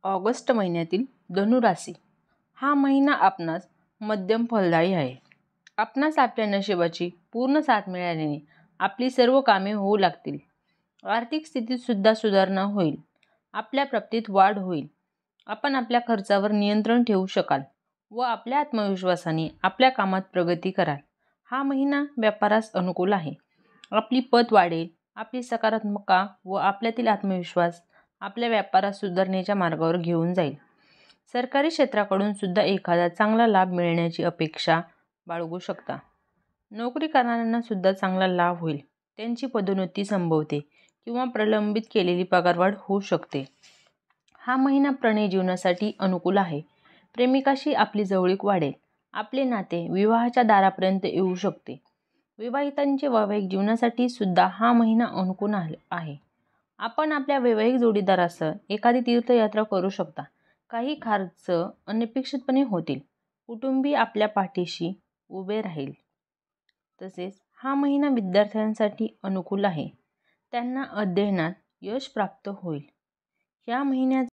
August महिन्यातील धनु राशी हा महिना आपणास मध्यम फलदायी आहे. आपणास आपल्या नशिबाची पूर्ण साथ मिळाल्याने आपली सर्व कामे होऊ लागतील. आर्थिक स्थितीत सुद्धा सुधारणा होईल. आपल्या प्राप्तीत वाढ होईल. आपण आपल्या खर्चावर नियंत्रण ठेवू शकाल व आपल्या आत्मविश्वासाने आपल्या कामात प्रगती कराल. हा महिना व्यापारास अनुकूल आहे. आपली पत वाढेल. आपली सकारात्मकता व आपल्यातील आत्मविश्वास आपल्या व्यापारास सुधारणेच्या मार्गावर घेऊन जाईल. सरकारी क्षेत्राकडून सुद्धा एखादा चांगला लाभ मिळण्याची अपेक्षा बाळगू शकता. नोकरी करणाऱ्यांना सुद्धा चांगला लाभ होईल. त्यांची पदोन्नती संभवते किंवा प्रलंबित केलेली पगारवाढ होऊ शकते. हा महिना प्रणय जीवनासाठी अनुकूल आहे. प्रेमिकाशी आपली जवळीक वाढेल. आपले नाते विवाहाच्या दारापर्यंत येऊ शकते. विवाहितांचे वैवाहिक जीवनासाठी सुद्धा हा महिना अनुकूल आहे. आपण आपल्या वैवाहिक जोडीदारासह एखादी तीर्थयात्रा करू शकता. काही खर्च अनपेक्षितपणे होतील. कुटुंबीय आपल्या पाठीशी उभे राहील. तसेच हा महिना विद्यार्थ्यांसाठी अनुकूल आहे. त्यांना अध्ययनात यश प्राप्त होईल. या महिन्यात